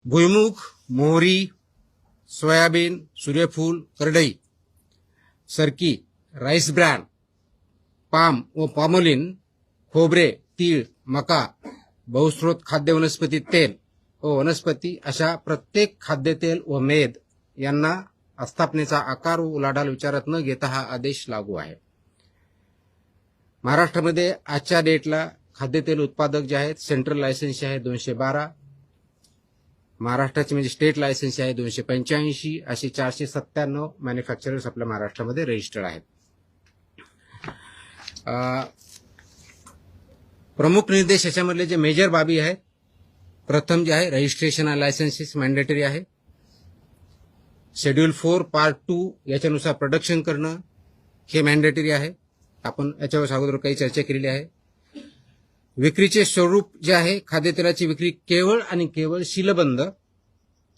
भुईमुग, मोहरी, सोयाबीन, सूर्यफूल, करडई, सरकी, राईस ब्रॅन, पाम व पॉमोलिन, खोबरे, तीळ, मका, बहुस्रोत खाद्य वनस्पती तेल व वनस्पती अशा प्रत्येक खाद्यतेल व मेद यांना आस्थापनेचा आकार व उलाढाल विचारात न घेता हा आदेश लागू आहे. महाराष्ट्रामध्ये आजच्या डेटला खाद्यतेल उत्पादक जे आहेत सेंट्रल लायसन्स आहे 212, महाराष्ट्राची म्हणजे स्टेट लायसन्स आहे 285, असे 497 मॅन्युफॅक्चरर्स आपल्या महाराष्ट्रामध्ये रजिस्टर्ड आहेत. प्रमुख निर्देश याच्यामधले जे मेजर बाबी आहेत, प्रथम जे आहे रजिस्ट्रेशन आणि लायसन्सेस मॅन्डेटरी आहे. शेड्यूल 4 पार्ट 2 याच्यानुसार प्रोडक्शन करणं हे मॅन्डेटरी आहे. आपण याच्यावर अगोदर काही चर्चा केलेली आहे. विक्रीचे स्वरूप जे आहे, खाद्यतेलाची विक्री केवळ आणि केवळ सीलबंद,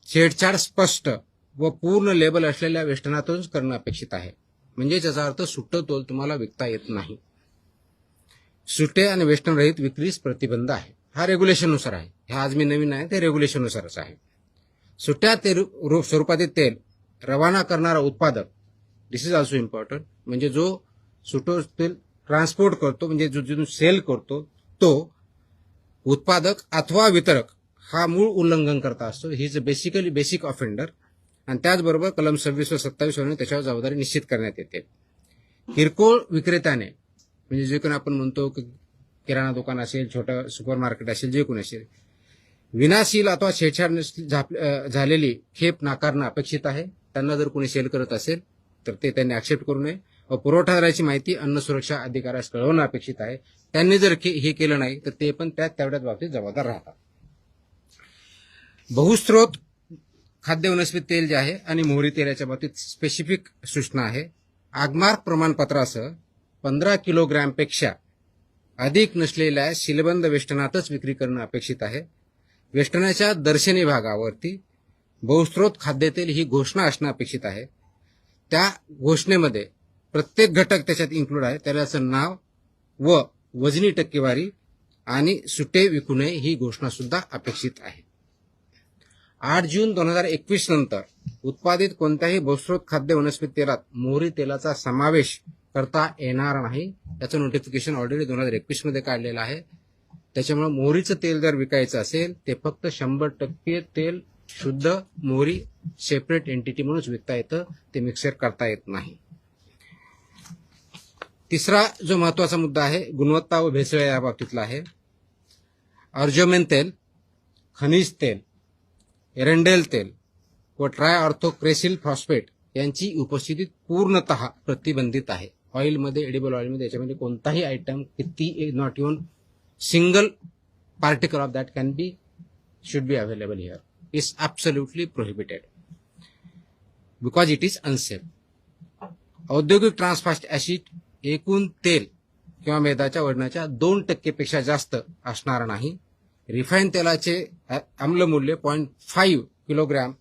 छेडछाड स्पष्ट व पूर्ण लेबल असलेल्या वेष्टनातूनच करणं अपेक्षित आहे. म्हणजे त्याचा अर्थ सुट्टं तोल तुम्हाला विकता येत नाही. सुटे आणि वेष्टन रहित विक्रीस प्रतिबंध आहे. हा रेग्युलेशननुसार आहे. हे आज मी नवीन आहे ते रेग्युलेशननुसारच आहे. सुट्या स्वरूपातील तेल रवाना करणारा उत्पादक, दिस इज ऑल्सो इम्पॉर्टंट, म्हणजे जो सुटो तेल ट्रान्सपोर्ट करतो म्हणजे जो सेल करतो तो उत्पादक अथवा वितरक हा मूळ उल्लंघन करता असतो. He is basically basic offender. आणि त्याचबरोबर कलम 26 व 27 वरून त्याच्यावर जबाबदारी निश्चित करण्यात येते. किरकोळ विक्रेत्याने म्हणजे जे कोणी आपण म्हणतो की किराणा दुकान असेल, छोटं सुपर मार्केट असेल, जे कोणी असेल, विनाशील अथवा छेडछाड झालेली खेप नाकारणं अपेक्षित आहे. त्यांना जर कोणी सेल करत असेल तर ते त्यांनी ऍक्सेप्ट करू नये व पुरवठादाराची माहिती अन्न सुरक्षा अधिकाऱ्यास कळवणं अपेक्षित आहे. त्यांनी जर हे केलं नाही तर ते पण तेवढ्याच बाबतीत जबाबदार राहतात. बहुस्रोत खाद्य वनस्पती तेल जे आहे आणि मोहरी तेलाच्या बाबतीत स्पेसिफिक सूचना आहे. आगमार्क प्रमाणपत्रासह 15 किलोग्रॅमपेक्षा अधिक नसलेल्या सीलबंद वेष्टनातच विक्री करणं अपेक्षित आहे. वेष्टनाच्या दर्शनी भागावरती बहुस्रोत खाद्यतेल ही घोषणा असणं अपेक्षित आहे. त्या घोषणेमध्ये प्रत्येक घटक त्याच्यात इन्क्लूड आहे, त्याचं नाव व वजनी टक्केवारी आणि सुटे विकू नये ही घोषणा सुद्धा अपेक्षित आहे. 8 जून 2021 नंतर उत्पादित कोणत्याही बहुस्रोत खाद्य वनस्पती तेलात मोहरी तेलाचा समावेश करता येणार नाही. त्याचं नोटिफिकेशन ऑलरेडी 2021 मध्ये काढलेलं आहे. त्याच्यामुळे मोहरीचं तेल जर विकायचं असेल ते फक्त 100% तेल शुद्ध मोहरी सेपरेट एंटिटी म्हणूनच विकता येतं, ते मिक्सर करता येत नाही. तिसरा जो महत्वाचा मुद्दा आहे गुणवत्ता व भेसळ या बाबतीतला आहे. अर्जोमेन तेल, खनिज तेल, एरंडेल तेल व ट्रायऑर्थोक्रेसिल फॉस्फेट यांची उपस्थिती पूर्णतः प्रतिबंधित आहे. ऑइलमध्ये, एडिबल ऑइलमध्ये याच्यामध्ये कोणताही आयटम किती not even single particle of that can be should be available here. Is absolutely prohibited because it is unsafe. औद्योगिक ट्रान्सफास्ट ऍसिड एकूण तेल किंवा मेदाच्या वजनाच्या 2% पेक्षा जास्त असणार नाही. रिफाईन तेलाचे आम्लमूल्य 0.5 किलोग्रॅम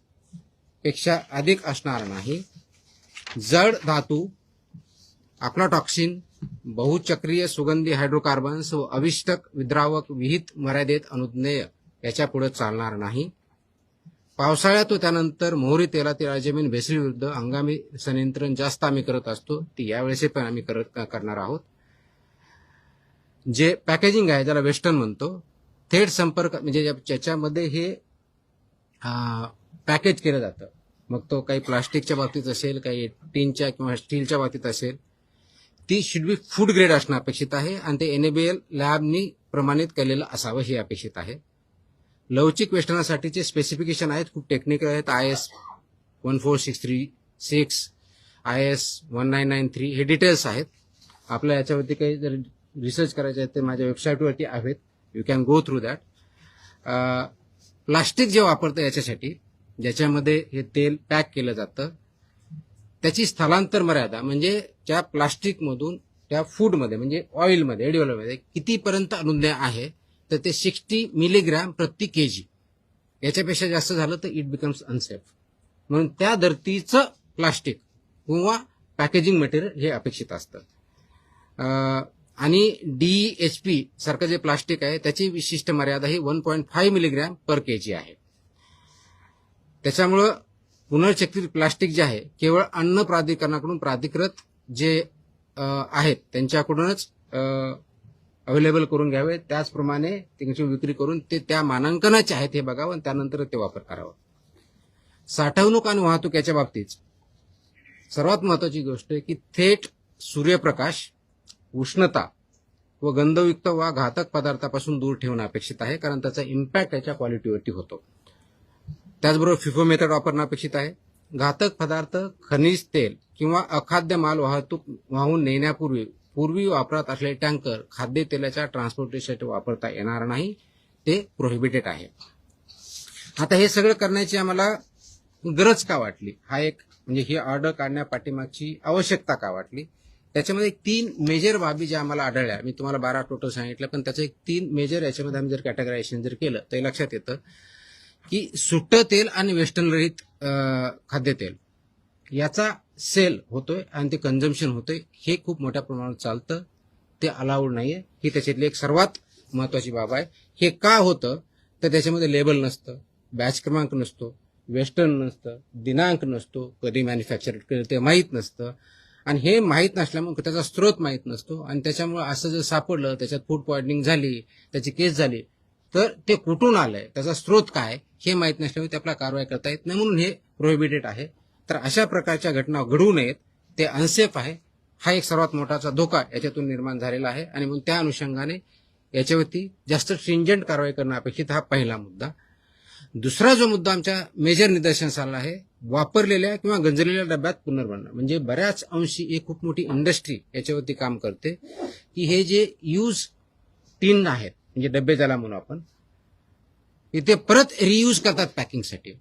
पेक्षा अधिक असणार नाही. जड धातू, अफ्लाटॉक्सिन, बहुचक्रीय सुगंधी हायड्रोकार्बन्स व अविष्टक विद्रावक विहित मर्यादेत अनुज्ञेय याच्या पुढे चालणार नाही. पावसाळ्यात व त्यानंतर मोहरी तेलातील अर्जमिन भेसळीविरुद्ध हंगामी संनियंत्रण जास्त आम्ही करत असतो, ती यावेळेस पण आम्ही करणार आहोत. जे पॅकेजिंग आहे ज्याला वेस्टर्न म्हणतो, थेट संपर्क म्हणजे ज्याच्यामध्ये हे पॅकेज केलं जातं, मग तो काही प्लास्टिकच्या बाबतीत असेल, काही टीनच्या किंवा स्टीलच्या बाबतीत असेल, ती शुड बी फूड ग्रेड असणं अपेक्षित आहे आणि ते NABL लॅबनी प्रमाणित केलेलं असावं हे अपेक्षित आहे. लवचिक वेष्टनासाठीचे स्पेसिफिकेशन आहेत, खूप टेक्निकल आहेत. IS 14636, IS 1993 हे डिटेल्स आहेत. आपल्या याच्यावरती काही जर रिसर्च करायचे आहे ते माझ्या वेबसाईटवरती आहेत, you can go through that. Plastic जे वापरतं याच्यासाठी ज्याच्यामध्ये हे तेल पॅक केलं जातं त्याची स्थलांतर मर्यादा म्हणजे त्या प्लास्टिकमधून त्या फूडमध्ये म्हणजे ऑइलमध्ये, एडिबल ऑइलमध्ये कितीपर्यंत अनुज्ञेय आहे तर ते 60 मिलीग्रॅम प्रति केजी. याच्यापेक्षा जास्त झालं तर इट बिकम्स अनसेफ. म्हणून त्या धर्तीचं प्लास्टिक किंवा पॅकेजिंग मटेरियल हे अपेक्षित असतं. आणि DHP सारखं जे प्लास्टिक आहे त्याची विशिष्ट मर्यादा ही 1.5 मिलीग्रॅम पर केजी आहे. त्याच्यामुळं पुनर्चक्रित प्लास्टिक जे आहे केवळ अन्न प्राधिकरणाकडून प्राधिकृत जे आहेत त्यांच्याकडूनच अवेलेबल करून घ्यावे. त्याचप्रमाणे त्यांची विक्री करून ते त्या मानांकनाचे आहेत हे बघावं आणि त्यानंतर ते वापर करावा. साठवणूक आणि वाहतूक याच्या बाबतीत सर्वात महत्वाची गोष्ट आहे की थेट सूर्यप्रकाश, उष्णता व गंधयुक्त वा घातक पदार्थापासून दूर ठेवणं अपेक्षित आहे, कारण त्याचा इम्पॅक्ट त्याच्या क्वालिटीवरती होतो. त्याचबरोबर फिफो मेथड वापरणं अपेक्षित आहे. घातक पदार्थ, खनिज तेल किंवा अखाद्य माल वाहून नेण्यापूर्वी वापरात असलेले टँकर खाद्यतेलाच्या ट्रान्सपोर्टेशनसाठी वापरता येणार नाही, ते प्रोहिबिटेड आहे. आता हे सगळं करण्याची आम्हाला गरज का वाटली, हा एक म्हणजे ही ऑर्डर काढण्यापाठीमागची आवश्यकता का वाटली, त्याच्यामध्ये 3 मेजर बाबी ज्या आम्हाला आढळल्या. मी तुम्हाला 12 टोटल सांगितलं, पण त्याचं 3 मेजर याच्यामध्ये आम्ही जर कॅटेगरायझेशन जर केलं तर लक्षात येतं की सुट्टं तेल आणि वेस्टर्न रहित खाद्यतेल याचा सेल होतोय आणि ते कन्झम्पशन होतंय, हे खूप मोठ्या प्रमाणात चालतं, ते अलाउड नाहीये. ही त्याच्यातली एक सर्वात महत्वाची बाब आहे. हे का होतं तर त्याच्यामध्ये लेबल नसतं, बॅच क्रमांक नसतो, वेस्टर्न नसतं, दिनांक नसतो, कधी मॅन्युफॅक्चर केलं ते माहीत नसतं, आणि हे माहीत नसल्यामुळे त्याचा स्रोत माहीत नसतो, आणि त्याच्यामुळे असं जर सापडलं, त्याच्यात फूड पॉइझनिंग झाली, त्याची केस झाली, तर ते कुठून आलंय, त्याचा स्रोत काय हे माहीत नसल्यामुळे ते आपल्याला कारवाई करता येत नाही, म्हणून हे प्रोहिबिटेड आहे. तर अशा प्रकारच्या घटना घडू नयेत, ते अनसेफ आहे. हा एक सर्वात मोठाचा धोका याच्यातून निर्माण झालेला आहे, आणि म्हणून त्या अनुषंगाने याच्यावरती जास्त स्ट्रिंजंट कारवाई करणं अपेक्षित, हा पहिला मुद्दा. दुसरा जो मुद्दा आमच्या मेजर निदर्शनास आला आहे, वापरलेल्या किंवा गंजलेल्या डब्यात पुनर्भरणं. म्हणजे बऱ्याच अंशी एक खूप मोठी इंडस्ट्री याच्यावरती काम करते की हे जे यूज टीन आहेत, म्हणजे डबे ज्याला म्हणू आपण, ते परत रियूज करतात पॅकिंगसाठी,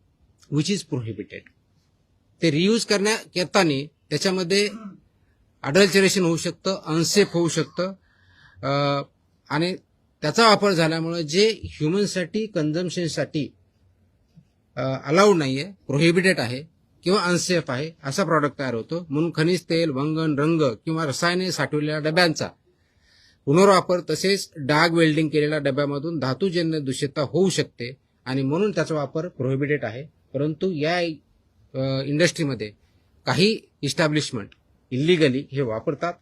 विच इज प्रोहिबिटेड. ते रियूज करण्यात येताना त्याच्यामध्ये अडल्चरेशन होऊ शकतं, अनसेफ होऊ शकतं, आणि त्याचा वापर झाल्यामुळे जे ह्युमनसाठी कन्झम्पशनसाठी अलाउड नाहीये, प्रोहिबिटेड आहे किंवा अनसेफ आहे, असा प्रॉडक्ट तयार होतो. म्हणून खनिज तेल, वंगण, रंग किंवा रसायने साठवलेल्या डब्यांचा पुनर्वापर तसेच डाग वेल्डिंग केलेल्या डब्यामधून धातूजन्य दूषितता होऊ शकते, आणि म्हणून त्याचा वापर प्रोहिबिटेड आहे. परंतु या इंडस्ट्रीमध्ये काही इस्टॅब्लिशमेंट इलिगली हे वापरतात,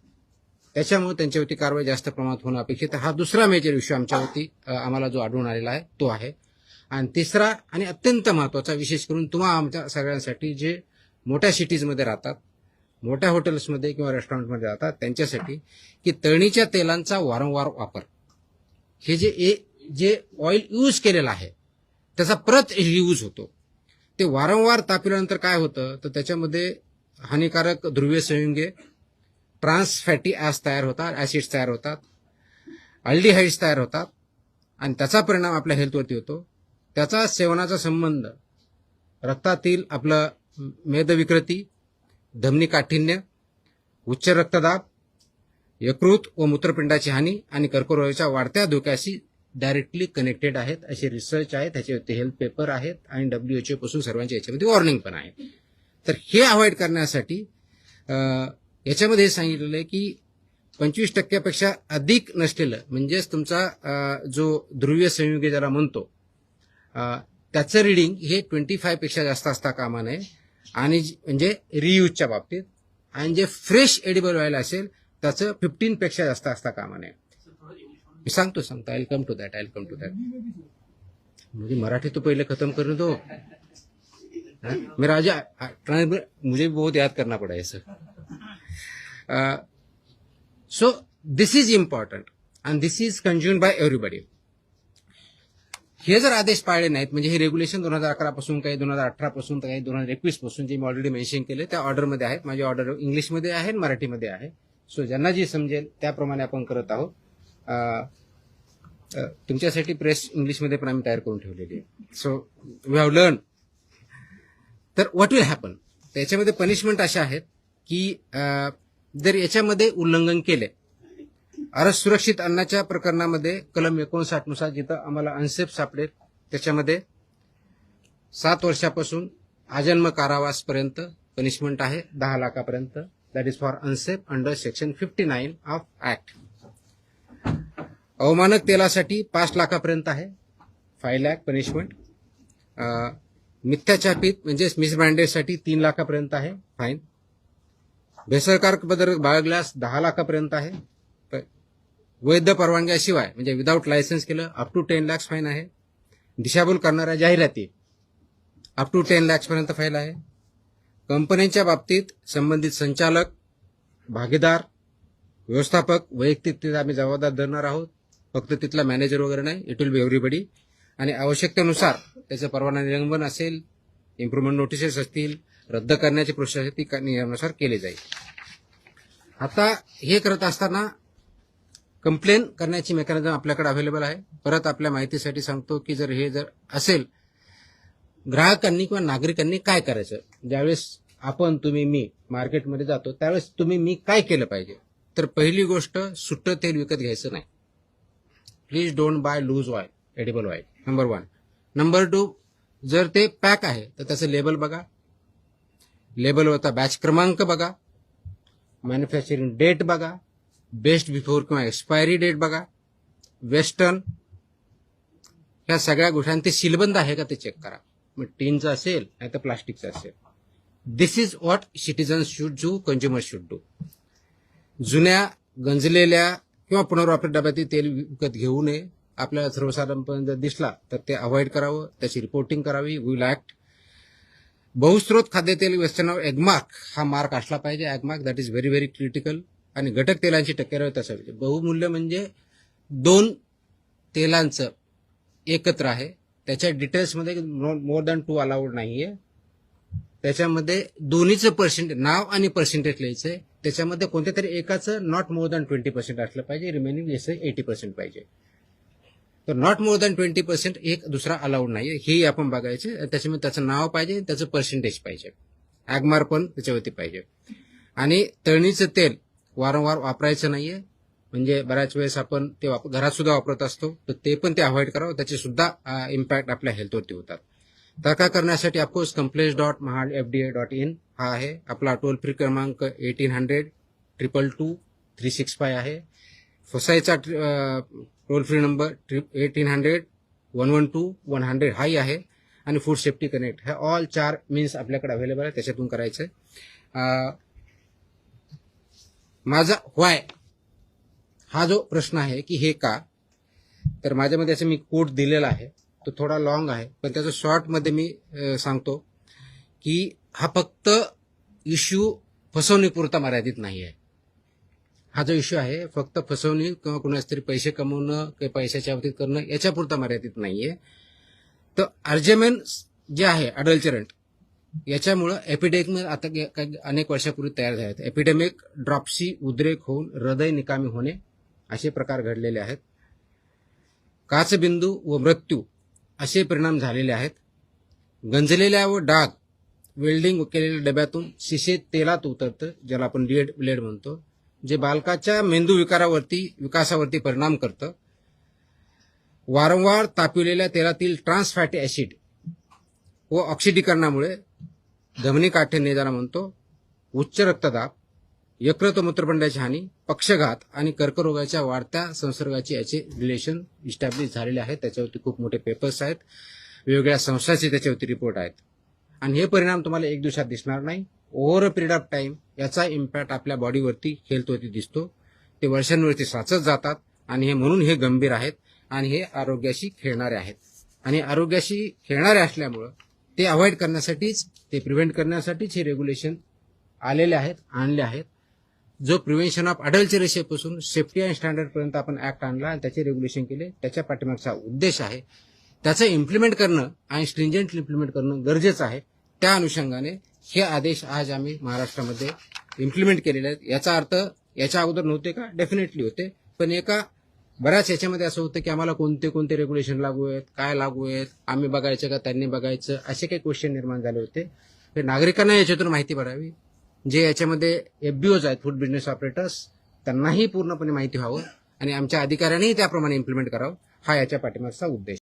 त्याच्यामुळे त्यांच्यावरती कारवाई जास्त प्रमाणात होणं अपेक्षित आहे. हा दुसरा मेजर इश्यू आमच्यावरती आम्हाला जो आढळून आलेला आहे तो आहे. आणि तिसरा आणि अत्यंत महत्वाचा, विशेष करून तुम्हा आमच्या सगळ्यांसाठी जे मोठ्या सिटीजमध्ये राहतात, मोठ्या हॉटेल्समध्ये किंवा रेस्टॉरंटमध्ये राहतात, त्यांच्यासाठी की तळणीच्या तेलांचा वारंवार वापर, हे जे ऑइल यूज केलेलं आहे त्याचा परत रियूज होतो. ते वारंवार तापवल्यानंतर काय होतं तर त्याच्यामध्ये हानिकारक ध्रुवीय संयुगे, ट्रान्स फॅटी ऍस तयार होतात, ऍसिड्स तयार होतात, अल्डिहाइड्स तयार होतात, आणि त्याचा परिणाम आपल्या हेल्थवरती होतो. त्याचा सेवनाचा संबंध रक्तातील आपलं मेदविकृती, धमनी काठिण्य, उच्च रक्तदाब, यकृत व मूत्रपिंडाची हानी आणि कर्करोगाच्या वाढत्या धोक्याशी डायरेक्टली कनेक्टेड आहेत, असे रिसर्च आहेत, त्याच्यावरती हेल्थ पेपर आहेत, आणि WHO पासून सर्वांच्या याच्यामध्ये वॉर्निंग पण आहे. तर हे अवॉइड करण्यासाठी याच्यामध्ये हे सांगितलेलं आहे की 25% अधिक नसलेलं, म्हणजेच तुमचा जो ध्रुवीय संयुगे ज्याला म्हणतो त्याचं रिडिंग हे 25 जास्त असता कामा नये, आणि म्हणजे रियूजच्या बाबतीत, आणि जे फ्रेश एडिबल ऑइल असेल त्याचं 15 जास्त असता कामा नये. मी सांगतो आय कम टू दॅट. म्हणजे मराठी तो पहिले खत्म कर दो, मेरा मुझे बहुत याद करना पड़ा है sir. So this is important and this is consumed by everybody. हे जर आदेश पाळले नाहीत, म्हणजे हे रेग्युलेशन 2011 पासून, काही 2018 पासून, काही 2021 पासून, जे मी ऑलरेडी मेन्शन केले त्या ऑर्डरमध्ये आहेत. माझी ऑर्डर इंग्लिशमध्ये आहे आणि मराठीमध्ये आहे. सो ज्यांना जी समजेल त्याप्रमाणे आपण करत आहोत. तुमच्यासाठी प्रेस इंग्लिशमध्ये पण आम्ही तयार करून ठेवलेली आहे. So we have learn. तर व्हॉट विल हॅपन, त्याच्यामध्ये पनिशमेंट अशा आहेत की जर याच्यामध्ये उल्लंघन केले, सुरक्षित अन्नाच्या प्रकरणामध्ये कलम 59 नुसार जिथं आम्हाला अनसेफ सापडेल त्याच्यामध्ये 7 वर्षापासून आजन्म कारावासपर्यंत पनिशमेंट आहे, 10 लाखापर्यंत. That is for unsafe under section 59 of act. अवमानक तेलासाठी 5 लाखापर्यंत आहे, 5 लाख पनिशमेंट. मिथ्याचापित म्हणजे मिसब्रँडेडसाठी 3 लाखापर्यंत आहे फाईन. भेसळकारक पदार्थ बाळगल्यास 10 लाखापर्यंत आहे. वैध परवानग्याशिवाय म्हणजे विदाऊट लायसन्स केलं अप टू 10 लाख फाईन आहे. दिशाभूल करणाऱ्या जाहिराती अप टू 10 लाख पर्यंत फाईन आहे. कंपन्यांच्या बाबतीत संबंधित संचालक, भागीदार, व्यवस्थापक वैयक्तिक आम्ही जबाबदार धरणार आहोत. फक्त तिथला मॅनेजर वगैरे नाही, इट विल बी एव्हरीबडी. आणि आवश्यकतेनुसार त्याचं परवाना निलंबन असेल, इम्प्रुव्हमेंट नोटिसेस असतील, रद्द करण्याची प्रोसेस ती नियमानुसार केली जाईल. आता हे करत असताना कंप्लेन करण्याची मेकॅनिझम आपल्याकडे अवेलेबल आहे. परत आपल्या माहितीसाठी सांगतो की जर असेल, ग्राहकांनी किंवा नागरिकांनी काय करायचं. ज्यावेळेस आपण, तुम्ही, मी मार्केटमध्ये जातो त्यावेळेस तुम्ही, मी काय केलं पाहिजे. तर पहिली गोष्ट, सुट्टं तेल विकत घ्यायचं नाही. Please don't buy loose oil, edible oil. Number 1. Number 2, जर ते पॅक आहे तर त्याचं लेबल बघा. लेबलवरचा बॅच क्रमांक बघा, मॅन्युफॅक्चरिंग डेट बघा, बेस्ट बिफोर किंवा एक्सपायरी डेट बघा, वेस्टर्न, ह्या सगळ्या गोष्टी. ते सीलबंद आहे का ते चेक करा. मग टीनचं असेल नाही तर प्लास्टिकचं असेल. This is what citizens should do, consumer should do. जुन्या, गंजलेल्या किंवा पुनर्वापरित डब्यातील तेल विकत घेऊ नये. आपल्याला सर्वसाधारणपणे जर दिसला तर ते अवॉइड करावं, त्याची रिपोर्टिंग करावी. Will act. बहुस्त्रोत खाद्यतेल वेस्टर्नवर एगमार्क हा मार्क असला पाहिजे. Agmark that is very very critical. आणि घटक तेलांची टक्केवारी असावी. बहुमूल्य म्हणजे 2 तेलांचं एकत्र आहे, त्याच्या डिटेल्समध्ये मोर दॅन 2 अलाउड नाहीये. त्याच्यामध्ये दोन्हीचं पर्सेंटेज, नाव आणि पर्सेंटेज लिहायचंय. त्याच्यामध्ये कोणत्या तरी एकाचं नॉट मोर दॅन 20% असलं पाहिजे. रिमेनिंग 80% पाहिजे. तर नॉट मोर दॅन 20% एक दुसरा अलाउड नाहीये, हे आपण बघायचे. त्याच्यामध्ये त्याचं नाव पाहिजे, त्याचं पर्सेंटेज पाहिजे, ऍगमार पण त्याच्यावरती पाहिजे. आणि तळणीचं तेल वारंवार वापरायचं नाहीये. म्हणजे बऱ्याच वेळेस आपण ते घरात सुद्धा वापरत असतो, तर ते पण ते अवॉइड करावं. त्याचे सुद्धा इम्पॅक्ट आपल्या हेल्थवरती होतात. तक्रार करण्यासाठी ऑफकोर्स complaints.mahadfda.in हा आहे. आपला टोल फ्री क्रमांक 1800-222-365 आहे. फसाईचा टोल फ्री नंबर 1800-112-100 हाही आहे. आणि फूड सेफ्टी कनेक्ट, हे ऑल 4 मीन्स आपल्याकडे अवेलेबल आहे. त्याच्यातून करायचंय. माझा व्हाय हा जो प्रश्न आहे की हे का, तर माझ्यामध्ये असं मी कोड दिलेला आहे, तो थोडा लॉंग आहे, पण त्याचं शॉर्टमध्ये मी सांगतो की हा फक्त इश्यू फसवणुकीपुरता मर्यादित नाही आहे. हा जो इश्यू आहे फक्त फसवणूक किंवा कुणाच तरी पैसे कमवणं किंवा पैशाच्या बाबतीत करणं याच्यापुरता मर्यादित नाहीये. तर अर्जेमेन जे आहे अडल्चरंट, याच्यामुळं एपिडेमिक आता अनेक वर्षापूर्वी तयार झाले आहेत. एपिडेमिक, ड्रॉप्सी, उद्रेक होऊन हृदय निकामी होणे असे प्रकार घडलेले आहेत. काचबिंदू व मृत्यू असे परिणाम झालेले आहेत. गंजलेल्या व डाग वेल्डिंग केलेल्या डब्यातून शिशे तेलात उतरतं, ज्याला आपण लेड म्हणतो, जे बालकाच्या मेंदू विकासावरती परिणाम करतं. वारंवार तापविलेल्या तेलातील ट्रान्स फॅटी ऍसिड व ऑक्सिडीकरणामुळे धमनी काठिण्य ज्याला म्हणतो, उच्च रक्तदाब, यकृत व मूत्रपिंडाची हानी, पक्षघात आणि कर्करोगाच्या वाढत्या संसर्गाची याचे रिलेशन इस्टॅब्लिश झालेले आहेत. त्याच्यावरती खूप मोठे पेपर्स आहेत, वेगवेगळ्या संस्थांचे त्याच्यावरती रिपोर्ट आहेत. आणि हे परिणाम तुम्हाला एक दिवसात दिसणार नाही. Over a period of time याचा इम्पॅक्ट आपल्या बॉडीवरती, हेल्थवरती दिसतो. ते वर्षांवरती साचत जातात आणि हे म्हणून हे गंभीर आहेत आणि हे आरोग्याशी खेळणारे आहेत. आणि आरोग्याशी खेळणारे असल्यामुळं ते अवॉइड करण्यासाठीच, ते प्रिव्हेंट करण्यासाठीच हे रेग्युलेशन आलेले आहेत, आणले आहेत. जो प्रिव्हेन्शन ऑफ अडल्चरेशनपासून सेफ्टी अँड स्टँडर्डपर्यंत आपण ऍक्ट आणला आणि त्याचे रेग्युलेशन केले, त्याच्या पाठीमागचा उद्देश आहे. त्याचं इम्प्लिमेंट करणं आणि स्ट्रिंजंट इम्प्लिमेंट करणं गरजेचं आहे. त्या अनुषंगाने हे आदेश आज आम्ही महाराष्ट्रामध्ये इम्प्लिमेंट केलेले आहेत. याचा अर्थ याच्या अगोदर नव्हते का? डेफिनेटली होते, पण एका बऱ्याच याच्यामध्ये असं होतं की आम्हाला कोणते कोणते रेग्युलेशन लागू आहेत, काय लागू आहेत, आम्ही बघायचं का त्यांनी बघायचं, असे काही क्वेश्चन निर्माण झाले होते. तर नागरिकांना याच्यातून माहिती पडावी. जे याच्यामध्ये एफबीओज आहेत, फूड बिझनेस ऑपरेटर्स, त्यांनाही पूर्णपणे माहिती व्हावं आणि आमच्या अधिकाऱ्यांनीही त्याप्रमाणे इम्प्लिमेंट करावं, हा याच्या पाठीमागचा उद्देश.